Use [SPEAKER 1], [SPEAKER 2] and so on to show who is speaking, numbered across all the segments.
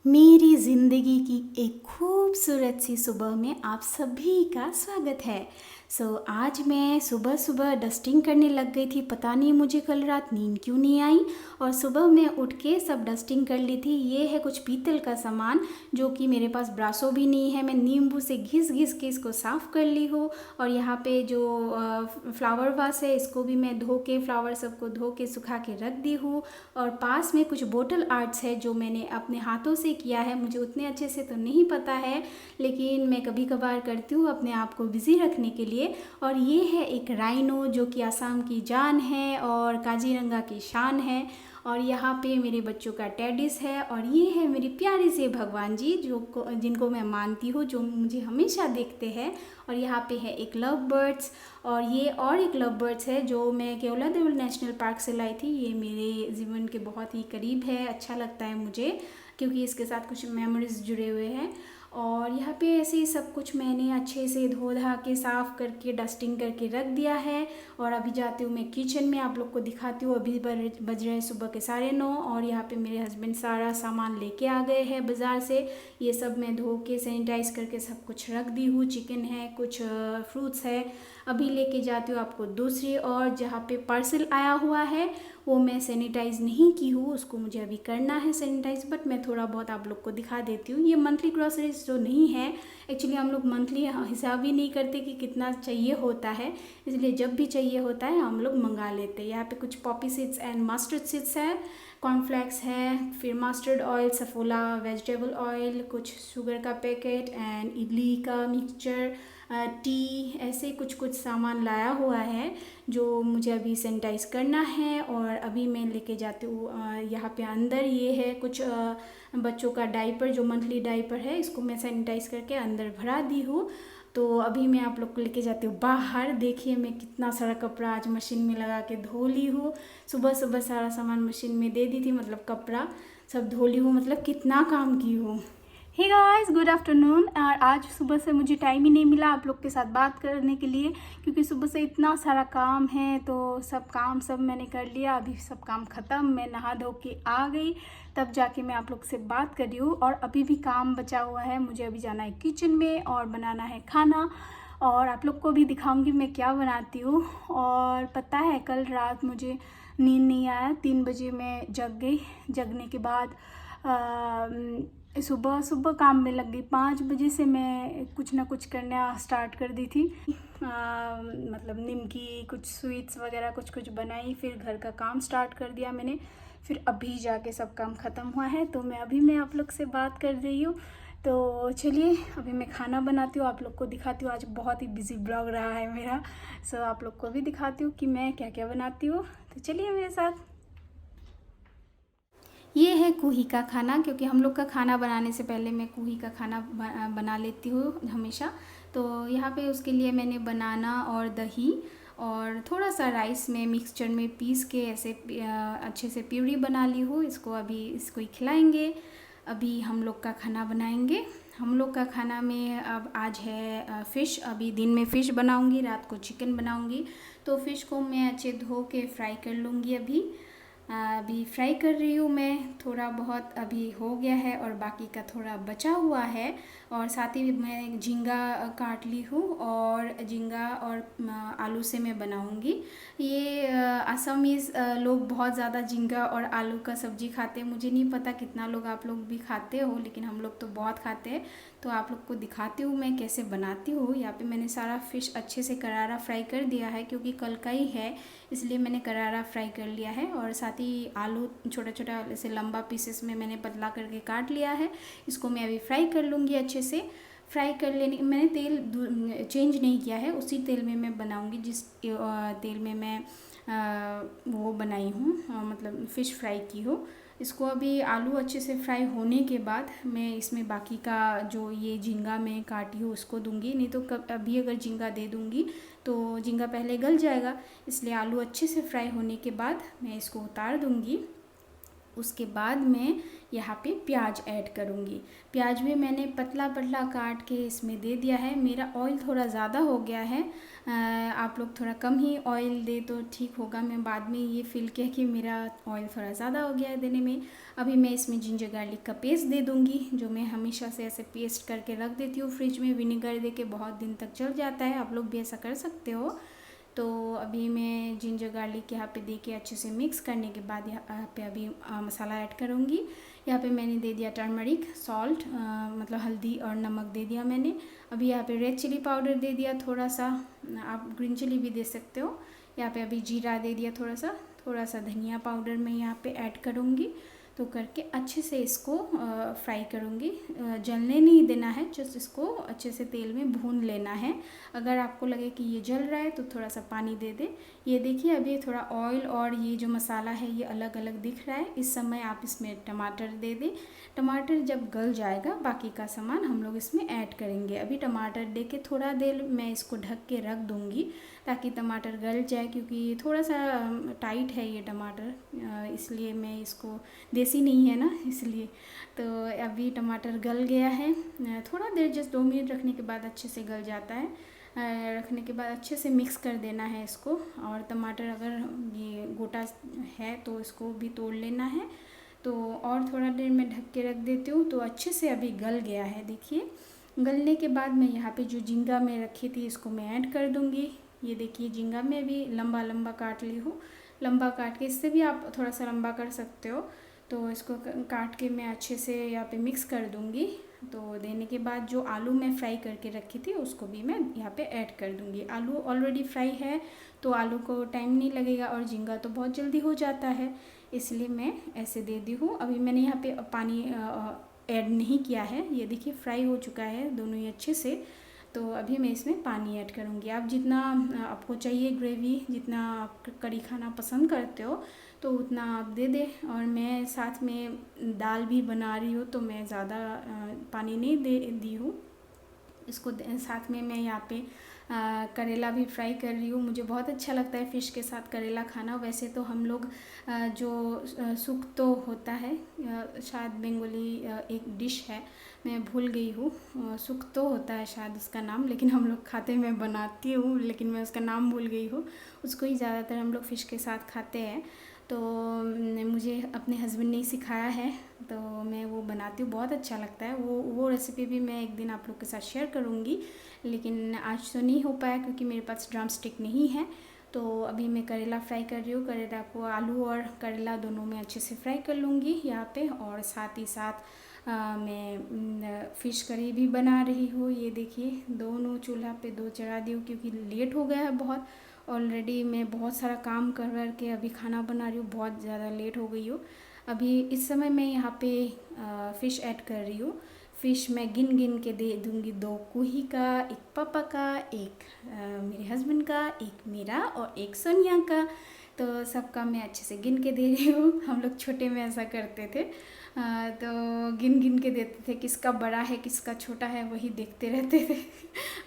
[SPEAKER 1] मेरी ज़िंदगी की एक खूबसूरत सी सुबह में आप सभी का स्वागत है। आज मैं सुबह सुबह डस्टिंग करने लग गई थी। पता नहीं मुझे कल रात नींद क्यों नहीं आई और सुबह मैं उठ के सब डस्टिंग कर ली थी। ये है कुछ पीतल का सामान जो कि मेरे पास ब्रासो भी नहीं है। मैं नींबू से घिस घिस के इसको साफ़ कर ली हूँ। और यहाँ पे जो फ्लावर वास है इसको भी मैं धो के फ्लावर सबको धो के सुखा के रख दी हूँ। और पास में कुछ बोटल आर्ट्स है जो मैंने अपने हाथों से किया है। मुझे उतने अच्छे से तो नहीं पता है, लेकिन मैं कभी कभार करती हूँ अपने आप को बिज़ी रखने के लिए। और ये है एक राइनो जो कि असम की जान है और काजीरंगा की शान है। और यहाँ पे मेरे बच्चों का टेडिस है। और ये है मेरी प्यारी से भगवान जी जिनको मैं मानती हूँ, जो मुझे हमेशा देखते हैं। और यहाँ पे है एक लव बर्ड्स और ये और एक लव बर्ड्स है जो मैं केवलादेव नेशनल पार्क से लाई थी। ये मेरे जीवन के बहुत ही करीब है, अच्छा लगता है मुझे क्योंकि इसके साथ कुछ मेमोरीज जुड़े हुए हैं। और यहाँ पे ऐसे ही सब कुछ मैंने अच्छे से धो धा के साफ़ करके डस्टिंग करके रख दिया है। और अभी जाती हूँ मैं किचन में, आप लोग को दिखाती हूँ। अभी बज रहे सुबह के 9:30 और यहाँ पे मेरे हस्बैंड सारा सामान लेके आ गए हैं बाज़ार से। ये सब मैं धो के सैनिटाइज करके सब कुछ रख दी हूँ। चिकन है, कुछ फ्रूट्स है। अभी लेके जाती हूँ आपको दूसरी और जहाँ पे पार्सल आया हुआ है वो मैं सैनिटाइज़ नहीं की हूँ, उसको मुझे अभी करना है सैनिटाइज़, बट मैं थोड़ा बहुत आप लोग को दिखा देती हूँ। ये मंथली ग्रॉसरीज जो नहीं है, एक्चुअली हम लोग मंथली हिसाब ही नहीं करते कि कितना चाहिए होता है, इसलिए जब भी चाहिए होता है हम लोग मंगा लेते हैं। यहाँ पे कुछ Poppy seeds and mustard seeds है, कॉर्नफ्लेक्स है, फिर mustard oil, Saffola vegetable oil, कुछ शुगर का पैकेट एंड इडली का मिक्सचर, टी, ऐसे कुछ कुछ सामान लाया हुआ है जो मुझे अभी सैनिटाइज़ करना है। और अभी मैं लेके जाती हूँ यहाँ पे अंदर। ये है कुछ बच्चों का डाइपर, जो मंथली डाइपर है, इसको मैं सैनिटाइज़ करके अंदर भरा दी हूँ। तो अभी मैं आप लोग को लेके जाती हूँ बाहर। देखिए मैं कितना सारा कपड़ा आज मशीन में लगा के धो ली हूँ। सुबह सुबह सारा सामान मशीन में दे दी थी, मतलब कपड़ा सब धो ली हूँ, मतलब कितना काम की हूँ। Hey guys, good afternoon. और आज सुबह से मुझे टाइम ही नहीं मिला आप लोग के साथ बात करने के लिए, क्योंकि सुबह से इतना सारा काम है। तो सब मैंने कर लिया, अभी सब काम ख़त्म, मैं नहा धो के आ गई, तब जाके मैं आप लोग से बात कर रही हूँ। और अभी भी काम बचा हुआ है, मुझे अभी जाना है किचन में और बनाना है खाना। और आप लोग को भी दिखाऊंगी मैं क्या बनाती हूँ। और पता है कल रात मुझे नींद नहीं आया, 3 बजे मैं जग गई। जगने के बाद सुबह सुबह काम में लग गई। 5 बजे से मैं कुछ ना कुछ करना स्टार्ट कर दी थी। मतलब निमकी, कुछ स्वीट्स वगैरह कुछ कुछ बनाई, फिर घर का काम स्टार्ट कर दिया मैंने। फिर अभी जाके सब काम ख़त्म हुआ है, तो मैं आप लोग से बात कर रही हूँ। तो चलिए अभी मैं खाना बनाती हूँ, आप लोग को दिखाती हूँ। आज बहुत ही बिजी ब्लॉग रहा है मेरा, आप लोग को भी दिखाती हूँ कि मैं क्या क्या बनाती हूँ। तो चलिए मेरे साथ। ये है कुही का खाना, क्योंकि हम लोग का खाना बनाने से पहले मैं कुही का खाना बना लेती हूँ हमेशा। तो यहाँ पे उसके लिए मैंने बनाना और दही और थोड़ा सा राइस में मिक्सचर में पीस के ऐसे अच्छे से प्यूरी बना ली हूँ। इसको ही खिलाएंगे। अभी हम लोग का खाना बनाएंगे। हम लोग का खाना में अब आज है फ़िश। अभी दिन में फ़िश बनाऊंगी, रात को चिकन बनाऊंगी। तो फ़िश को मैं अच्छे धो के फ्राई कर लूँगी। अभी फ्राई कर रही हूँ मैं। थोड़ा बहुत अभी हो गया है और बाकी का थोड़ा बचा हुआ है। और साथ ही मैं झींगा काट ली हूँ और झींगा और आलू से मैं बनाऊँगी। ये असमीज़ लोग बहुत ज़्यादा झींगा और आलू का सब्ज़ी खाते हैं। मुझे नहीं पता कितना लोग आप लोग भी खाते हो, लेकिन हम लोग तो बहुत खाते हैं। तो आप लोग को दिखाती हूँ मैं कैसे बनाती हूँ। यहाँ पे मैंने सारा फ़िश अच्छे से करारा फ्राई कर दिया है, क्योंकि कल का ही है इसलिए मैंने करारा फ्राई कर लिया है। और साथ ही आलू छोटा छोटा ऐसे लंबा पीसेस में मैंने पतला करके काट लिया है। इसको मैं अभी फ्राई कर लूँगी अच्छे से। फ्राई कर लेने, मैंने तेल चेंज नहीं किया है, उसी तेल में मैं बनाऊँगी जिस तेल में मैं वो बनाई हूँ, मतलब फ़िश फ्राई की हो। इसको अभी आलू अच्छे से फ्राई होने के बाद मैं इसमें बाकी का जो ये झींगा मैं काटी हूँ उसको दूंगी। नहीं तो अभी अगर झींगा दे दूंगी तो झींगा पहले गल जाएगा, इसलिए आलू अच्छे से फ्राई होने के बाद मैं इसको उतार दूंगी। उसके बाद मैं यहाँ पे प्याज ऐड करूँगी। प्याज भी मैंने पतला पतला काट के इसमें दे दिया है। मेरा ऑयल थोड़ा ज़्यादा हो गया है, आप लोग थोड़ा कम ही ऑयल दे तो ठीक होगा। मैं बाद में ये फील किया कि मेरा ऑयल थोड़ा ज़्यादा हो गया है देने में। अभी मैं इसमें जिंजर गार्लिक का पेस्ट दे दूँगी, जो मैं हमेशा से ऐसे पेस्ट करके रख देती हूँ फ्रिज में। विनेगर दे के बहुत दिन तक चल जाता है, आप लोग भी ऐसा कर सकते हो। तो अभी मैं जिंजर गार्लिक यहाँ पे दे के अच्छे से मिक्स करने के बाद यहाँ पे अभी मसाला ऐड करूँगी। यहाँ पे मैंने दे दिया टर्मरिक, सॉल्ट मतलब हल्दी और नमक दे दिया मैंने। अभी यहाँ पे रेड चिली पाउडर दे दिया थोड़ा सा, आप ग्रीन चिली भी दे सकते हो। यहाँ पे अभी जीरा दे दिया थोड़ा सा धनिया पाउडर मैं यहाँ पे ऐड करूँगी। तो करके अच्छे से इसको फ्राई करूँगी। जलने नहीं देना है, जस्ट इसको अच्छे से तेल में भून लेना है। अगर आपको लगे कि ये जल रहा है तो थोड़ा सा पानी दे दे। ये देखिए अभी थोड़ा ऑयल और ये जो मसाला है ये अलग अलग दिख रहा है। इस समय आप इसमें टमाटर दे दें। टमाटर जब गल जाएगा बाकी का सामान हम लोग इसमें ऐड करेंगे। अभी टमाटर दे के थोड़ा देर मैं इसको ढक के रख दूँगी ताकि टमाटर गल जाए, क्योंकि थोड़ा सा टाइट है ये टमाटर, इसलिए मैं इसको, देसी नहीं है ना इसलिए। तो अभी टमाटर गल गया है। थोड़ा देर जस्ट 2 मिनट रखने के बाद अच्छे से गल जाता है। रखने के बाद अच्छे से मिक्स कर देना है इसको। और टमाटर अगर ये गोटा है तो इसको भी तोड़ लेना है। तो और थोड़ा देर मैं ढक के रख देती हूँ। तो अच्छे से अभी गल गया है, देखिए। गलने के बाद मैं यहाँ पे जो झींगा मैं रखी थी इसको मैं ऐड कर दूँगी। ये देखिए झींगा मैं भी लंबा लंबा काट ली हूँ। लंबा काट के, इससे भी आप थोड़ा सा लंबा कर सकते हो। तो इसको काट के मैं अच्छे से यहाँ पे मिक्स कर दूँगी। तो देने के बाद जो आलू मैं फ्राई करके रखी थी उसको भी मैं यहाँ पे ऐड कर दूँगी। आलू ऑलरेडी फ्राई है तो आलू को टाइम नहीं लगेगा, और झींगा तो बहुत जल्दी हो जाता है, इसलिए मैं ऐसे दे दी हूँ। अभी मैंने यहाँ पे पानी ऐड नहीं किया है। ये देखिए फ्राई हो चुका है दोनों ही अच्छे से। तो अभी मैं इसमें पानी ऐड करूँगी। आप जितना आपको चाहिए ग्रेवी, जितना आप कड़ी खाना पसंद करते हो तो उतना आप दे दें। और मैं साथ में दाल भी बना रही हूँ तो मैं ज़्यादा पानी नहीं दे दी हूँ इसको। साथ में मैं यहाँ पे करेला भी फ्राई कर रही हूँ। मुझे बहुत अच्छा लगता है फ़िश के साथ करेला खाना। वैसे तो हम लोग जो सुक्तो होता है, शायद बंगाली एक डिश है, मैं भूल गई हूँ, सुक्तो होता है शायद उसका नाम, लेकिन हम लोग खाते, मैं बनाती हूँ लेकिन मैं उसका नाम भूल गई हूँ। उसको ही ज़्यादातर हम लोग फ़िश के साथ खाते हैं। तो मुझे अपने हस्बैंड ने ही सिखाया है तो मैं वो बनाती हूँ, बहुत अच्छा लगता है। वो रेसिपी भी मैं एक दिन आप लोग के साथ शेयर करूँगी, लेकिन आज तो नहीं हो पाया क्योंकि मेरे पास ड्रम स्टिक नहीं है। तो अभी मैं करेला फ्राई कर रही हूँ। करेला को, आलू और करेला दोनों में अच्छे से फ्राई कर लूँगी यहाँ पे। और साथ ही साथ मैं फ़िश करी भी बना रही हूँ। ये देखिए दोनों चूल्हा पे 2 चढ़ा दी हूँ क्योंकि लेट हो गया है बहुत। ऑलरेडी मैं बहुत सारा काम कर के अभी खाना बना रही हूँ, बहुत ज़्यादा लेट हो गई हूँ। अभी इस समय मैं यहाँ पे फ़िश ऐड कर रही हूँ। फ़िश मैं गिन गिन के दे दूँगी। 2 कुही का, 1 पापा का, 1 मेरे हस्बैंड का, 1 मेरा और 1 सोनिया का। तो सबका मैं अच्छे से गिन के दे रही हूँ। हम लोग छोटे में ऐसा करते थे, तो गिन गिन के देते थे, किसका बड़ा है किसका छोटा है वही देखते रहते थे।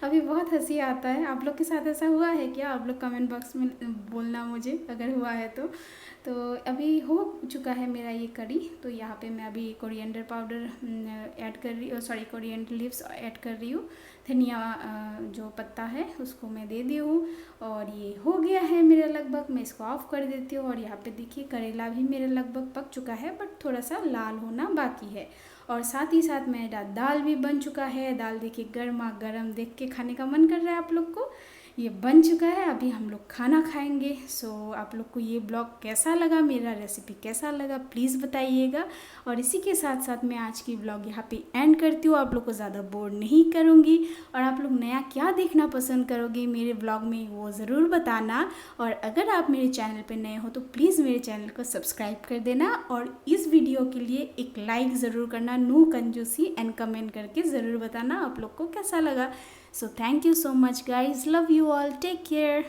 [SPEAKER 1] अभी बहुत हंसी आता है। आप लोग के साथ ऐसा हुआ है क्या? आप लोग कमेंट बॉक्स में बोलना मुझे अगर हुआ है तो। अभी हो चुका है मेरा ये कड़ी। तो यहाँ पे मैं अभी कोरिएंडर पाउडर ऐड कर रही हूँ, सॉरी कोरिएंडर लीव्स ऐड कर रही हूँ। धनिया जो पत्ता है उसको मैं दे दी हूँ। और ये हो गया है मेरा लगभग, मैं इसको ऑफ़ कर देती हूँ। और यहाँ पे देखिए करेला भी मेरा लगभग पक चुका है, बट थोड़ा सा लाल होना बाकी है। और साथ ही साथ मेरा दाल भी बन चुका है। दाल देखिए गर्मा गर्म, देख के खाने का मन कर रहा है आप लोग को। ये बन चुका है, अभी हम लोग खाना खाएंगे। आप लोग को ये ब्लॉग कैसा लगा, मेरा रेसिपी कैसा लगा, प्लीज़ बताइएगा। और इसी के साथ साथ मैं आज की ब्लॉग यहाँ पे एंड करती हूँ। आप लोग को ज़्यादा बोर नहीं करूँगी। और आप लोग नया क्या देखना पसंद करोगे मेरे ब्लॉग में वो ज़रूर बताना। और अगर आप मेरे चैनल पर नए हो तो प्लीज़ मेरे चैनल को सब्सक्राइब कर देना। और इस वीडियो के लिए एक लाइक ज़रूर करना, नो कंजूसी, एंड कमेंट करके ज़रूर बताना आप लोग को कैसा लगा। So thank you so much guys, love you all, take care.